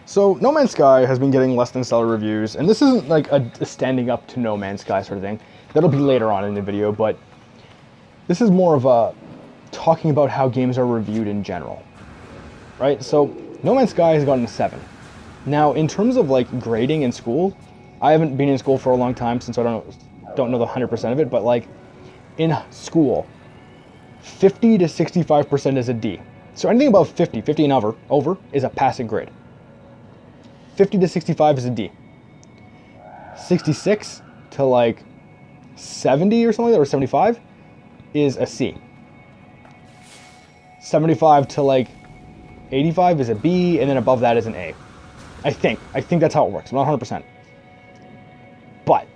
So, No Man's Sky has been getting less than stellar reviews, and this isn't like a standing up to No Man's Sky sort of thing. That'll be later on in the video, but this is more of a talking about how games are reviewed in general, right? So, No Man's Sky has gotten a 7. Now, in terms of like grading in school, I haven't been in school for a long time since I don't know the 100% of it, but like in school, 50 to 65% is a D. So anything above 50 and over is a passing grade. 50 to 65 is a D. 66 to like 70 or something like that, or 75 is a C. 75 to like 85 is a B, and then above that is an A. I think that's how it works. I'm not 100%. But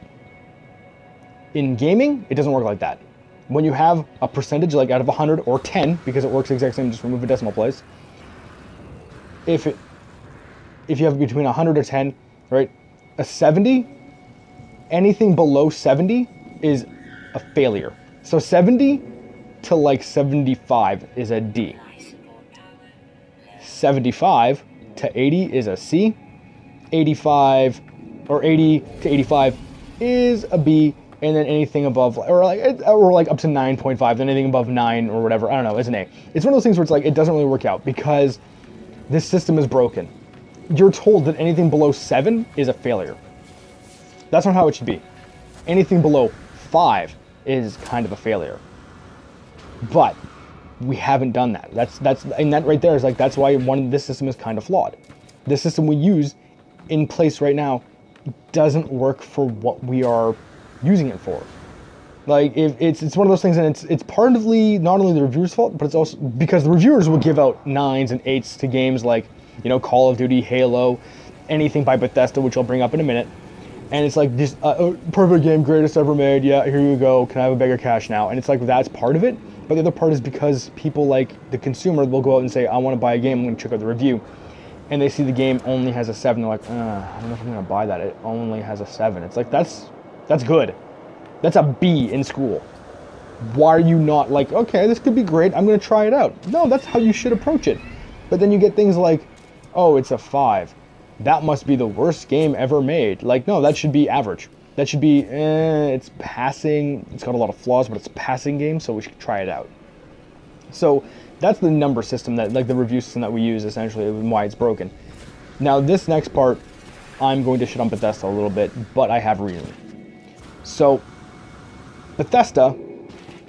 in gaming, it doesn't work like that. When you have a percentage like out of 100 or 10, because it works the exact same, just remove a decimal place. If you have between 100 or 10, right, a 70, anything below 70 is a failure. So 70 to like 75 is a D. 75 to 80 is a C. 85 or 80 to 85 is a B. And then anything above, or like up to 9.5, then anything above 9 or whatever, I don't know, is an A. It's one of those things where it's like, it doesn't really work out because this system is broken. You're told that anything below 7 is a failure. That's not how it should be. Anything below 5 is kind of a failure. But we haven't done that. And that right there is like, that's why this system is kind of flawed. The system we use in place right now doesn't work for what we are using it for. Like, if it's one of those things, and it's partly not only the reviewers' fault, but it's also because the reviewers will give out 9s and 8s to games like, you know, Call of Duty, Halo, anything by Bethesda, which I'll bring up in a minute. And it's like, this perfect game, greatest ever made, yeah, here you go, can I have a bag of cash now? And it's like, that's part of it, but the other part is because people like the consumer will go out and say, I want to buy a game, I'm going to check out the review. And they see the game only has a 7, they're like, I don't know if I'm going to buy that, it only has a 7. It's like, that's good. That's a B in school. Why are you not like, okay, this could be great, I'm going to try it out? No, that's how you should approach it. But then you get things like, oh, it's a 5. That must be the worst game ever made. Like, no, that should be average. That should be, it's passing. It's got a lot of flaws, but it's a passing game, so we should try it out. So that's the number system, that like the review system that we use, essentially, and why it's broken. Now, this next part, I'm going to shit on Bethesda a little bit, but I have reason. So, Bethesda,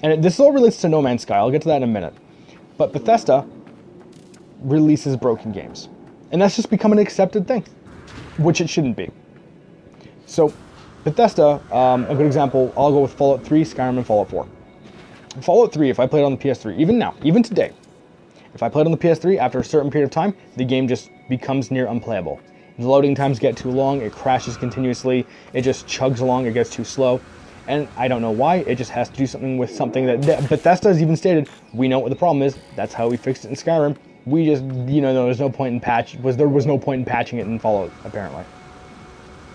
and this all relates to No Man's Sky, I'll get to that in a minute, but Bethesda releases broken games. And that's just become an accepted thing, which it shouldn't be. So, Bethesda, a good example, I'll go with Fallout 3, Skyrim, and Fallout 4. Fallout 3, if I played on the PS3, even now, even today, if I played on the PS3, after a certain period of time, the game just becomes near unplayable. The loading times get too long, it crashes continuously, it just chugs along, it gets too slow. And I don't know why, it just has to do something with something that Bethesda has even stated, we know what the problem is, that's how we fixed it in Skyrim. We just, you know, there was no point in patching it in Fallout, apparently.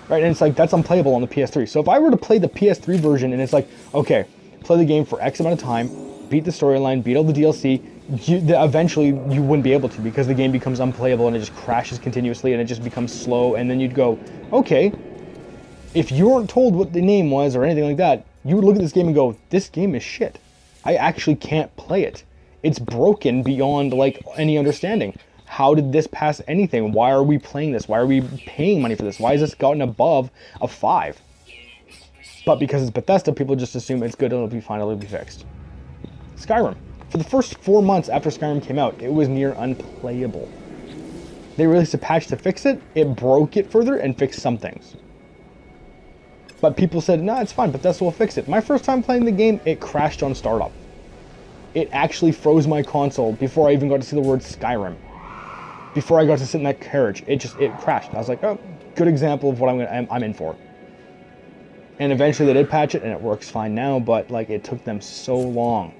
Right, and it's like, that's unplayable on the PS3. So if I were to play the PS3 version, and it's like, okay, play the game for X amount of time, beat the storyline, beat all the DLC, eventually you wouldn't be able to, because the game becomes unplayable and it just crashes continuously and it just becomes slow, and then you'd go, okay, if you weren't told what the name was or anything like that, you would look at this game and go, this game is shit. I actually can't play it. It's broken beyond like any understanding. How did this pass anything? Why are we playing this? Why are we paying money for this? Why has this gotten above a 5? But because it's Bethesda, people just assume it's good, it'll be fine, it'll be fixed. Skyrim. For the first 4 months after Skyrim came out, it was near unplayable. They released a patch to fix it, it broke it further, and fixed some things. But people said, no, it's fine, Bethesda will fix it. My first time playing the game, it crashed on startup. It actually froze my console before I even got to see the word Skyrim. Before I got to sit in that carriage, it crashed. I was like, oh, good example of what I'm in for. And eventually they did patch it, and it works fine now, but like, it took them so long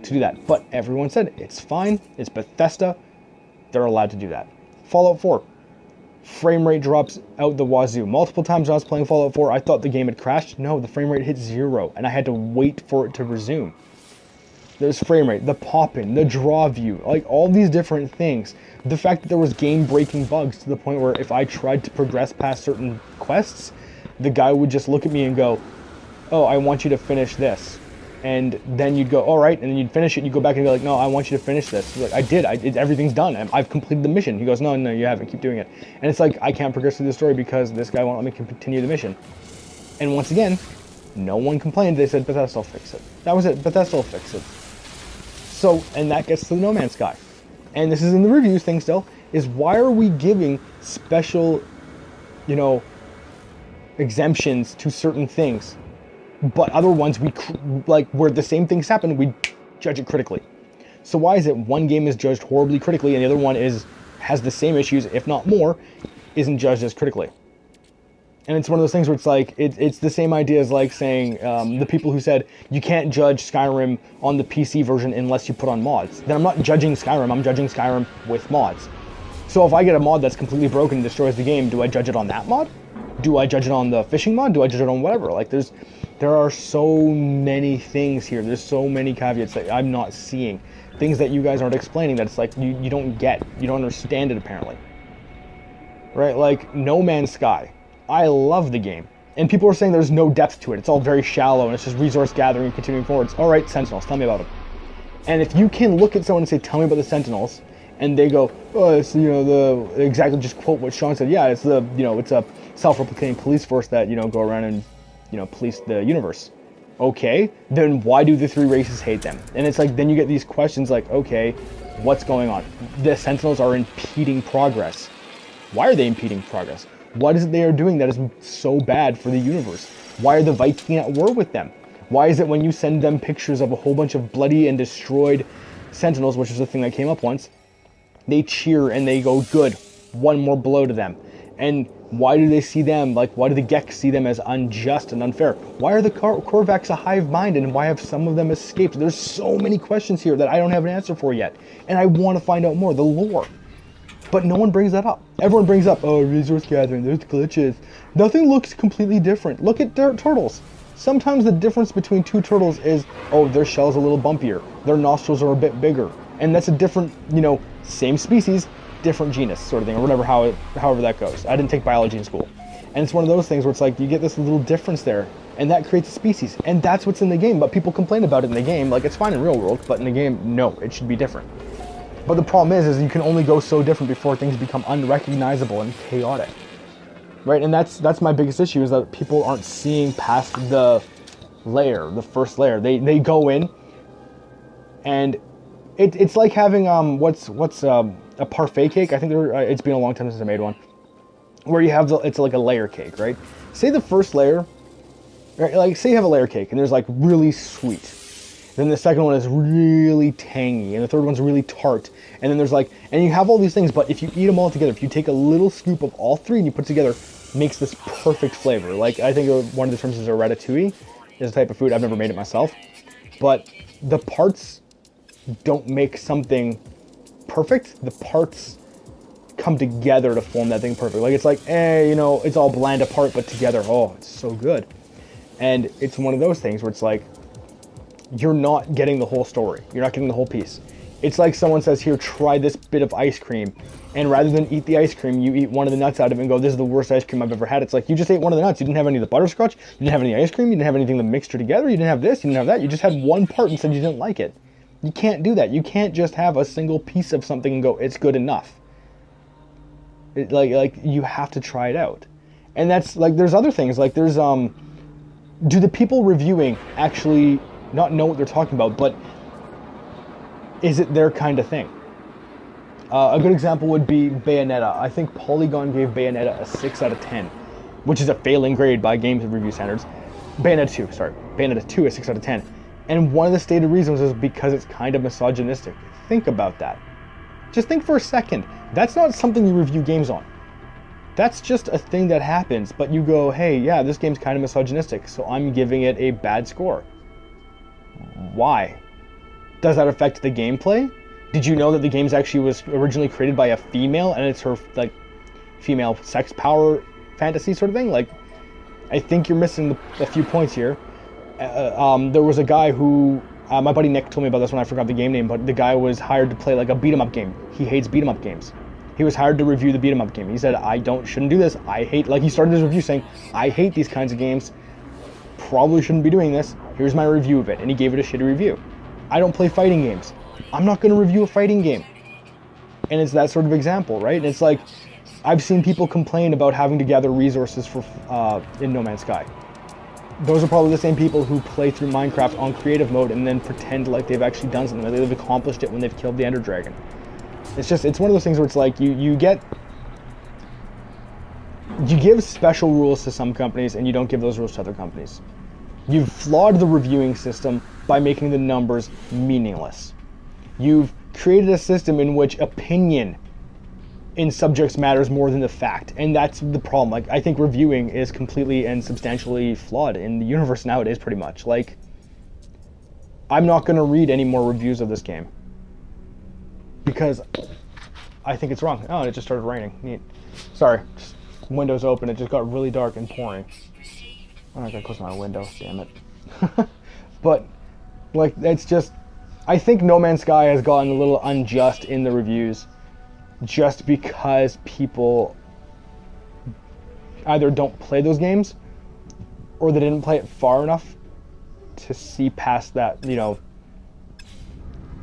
to do that. But everyone said, it's fine, it's Bethesda, they're allowed to do that. Fallout 4. Frame rate drops out the wazoo. Multiple times when I was playing Fallout 4, I thought the game had crashed. No, the frame rate hit 0, and I had to wait for it to resume. There's frame rate, the pop-in, the draw view, like all these different things. The fact that there was game-breaking bugs to the point where if I tried to progress past certain quests, the guy would just look at me and go, oh, I want you to finish this. And then you'd go, all right, and then you'd finish it, and you go back and be like, no, I want you to finish this. He's like, I did, everything's done, I've completed the mission. He goes, no, you haven't, keep doing it. And it's like, I can't progress through the story because this guy won't let me continue the mission. And once again, no one complained, they said, Bethesda will fix it. That was it, Bethesda will fix it. So, and that gets to the No Man's Sky. And this is in the reviews thing still, is why are we giving special, exemptions to certain things, but other ones where the same things happen, we judge it critically. So why is it one game is judged horribly critically and the other one has the same issues, if not more, isn't judged as critically? And it's one of those things where it's like, it's the same idea as like saying, the people who said, you can't judge Skyrim on the PC version unless you put on mods. Then I'm not judging Skyrim, I'm judging Skyrim with mods. So if I get a mod that's completely broken and destroys the game, do I judge it on that mod? Do I judge it on the fishing mod? Do I judge it on whatever? Like there are so many things here. There's so many caveats that I'm not seeing. Things that you guys aren't explaining that it's like you don't get. You don't understand it apparently. Right? Like No Man's Sky. I love the game. And people are saying there's no depth to it. It's all very shallow and it's just resource gathering and continuing forwards. All right, Sentinels, tell me about them. And if you can look at someone and say, tell me about the Sentinels, and they go, oh, it's, exactly just quote what Sean said. Yeah, it's it's a self-replicating police force that, go around and, police the universe. Okay, then why do the three races hate them? And it's like, then you get these questions like, okay, what's going on? The Sentinels are impeding progress. Why are they impeding progress? What is it they are doing that is so bad for the universe? Why are the Viking at war with them? Why is it when you send them pictures of a whole bunch of bloody and destroyed Sentinels, which is a thing that came up once, they cheer and they go, good, one more blow to them? And why do they see them, why do the Geks see them as unjust and unfair? Why are the Korvax a hive mind and why have some of them escaped? There's so many questions here that I don't have an answer for yet. And I want to find out more, the lore. But no one brings that up. Everyone brings up, oh, resource gathering, there's glitches. Nothing looks completely different. Look at turtles. Sometimes the difference between two turtles is, oh, their shell's a little bumpier. Their nostrils are a bit bigger. And that's a different, same species, different genus sort of thing, or whatever, however that goes. I didn't take biology in school. And it's one of those things where it's like, you get this little difference there, and that creates a species. And that's what's in the game, but people complain about it in the game. Like, it's fine in real world, but in the game, no, it should be different. But the problem is you can only go so different before things become unrecognizable and chaotic, right? And that's my biggest issue, is that people aren't seeing past the first layer. They go in, and it's like having what's a parfait cake. I think it's been a long time since I made one, where you have it's like a layer cake, right? Say the first layer, right? Like say you have a layer cake and there's like really sweet. Then the second one is really tangy, and the third one's really tart. And then there's and you have all these things, but if you eat them all together, if you take a little scoop of all three and you put it together, makes this perfect flavor. Like, I think one of the terms is a ratatouille, is a type of food. I've never made it myself. But the parts don't make something perfect. The parts come together to form that thing perfect. Like, it's it's all bland apart, but together, oh, it's so good. And it's one of those things where it's like, you're not getting the whole story. You're not getting the whole piece. It's like someone says, here, try this bit of ice cream. And rather than eat the ice cream, you eat one of the nuts out of it and go, this is the worst ice cream I've ever had. It's like, you just ate one of the nuts. You didn't have any of the butterscotch. You didn't have any ice cream. You didn't have anything that mixture together. You didn't have this. You didn't have that. You just had one part and said you didn't like it. You can't do that. You can't just have a single piece of something and go, it's good enough. You have to try it out. And that's, there's other things. There's, do the people reviewing actually not know what they're talking about, but is it their kind of thing? A good example would be Bayonetta. I think Polygon gave Bayonetta a 6 out of 10, which is a failing grade by games review standards. Bayonetta 2 is 6 out of 10. And one of the stated reasons is because it's kind of misogynistic. Think about that. Just think for a second. That's not something you review games on. That's just a thing that happens, but you go, hey, yeah, this game's kind of misogynistic, so I'm giving it a bad score. Why? Does that affect the gameplay? Did you know that the game actually was originally created by a female and it's her female sex power fantasy sort of thing? I think you're missing a few points here. There was a guy who My buddy Nick told me about this when I forgot the game name, but the guy was hired to play like a beat 'em up game. He hates beat 'em up games. He was hired to review the beat 'em up game. He said, shouldn't do this. I hate, like he started his review saying, I hate these kinds of games. Probably shouldn't be doing this. Here's my review of it. And he gave it a shitty review. I don't play fighting games. I'm not going to review a fighting game. And it's that sort of example, right? And it's like, I've seen people complain about having to gather resources for in No Man's Sky. Those are probably the same people who play through Minecraft on creative mode and then pretend like they've actually done something, like they've accomplished it when they've killed the Ender Dragon. It's one of those things where it's like you give special rules to some companies and you don't give those rules to other companies. You've flawed the reviewing system by making the numbers meaningless. You've created a system in which opinion in subjects matters more than the fact, and that's the problem. Like, I think reviewing is completely and substantially flawed in the universe nowadays, pretty much. Like, I'm not going to read any more reviews of this game because I think it's wrong. Oh, it just started raining. Neat. Sorry, just windows open. It just got really dark and pouring. Oh, I gotta close my window. Damn it. But like, it's just, I think No Man's Sky has gotten a little unjust in the reviews, just because people either don't play those games or they didn't play it far enough to see past that,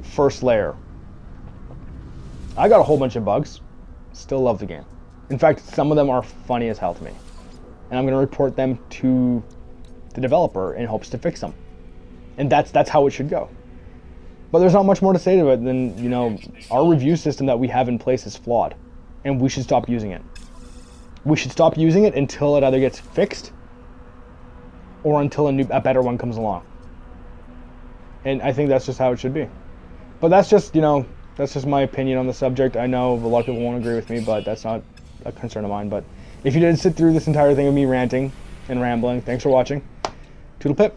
first layer. I got a whole bunch of bugs. Still love the game. In fact, some of them are funny as hell to me. And I'm going to report them to the developer in hopes to fix them. And that's how it should go. But there's not much more to say to it than, our review system that we have in place is flawed. And we should stop using it. We should stop using it until it either gets fixed or until a better one comes along. And I think that's just how it should be. But that's just my opinion on the subject. I know a lot of people won't agree with me, but that's not a concern of mine. But if you did sit through this entire thing of me ranting and rambling, thanks for watching. Toodle pip.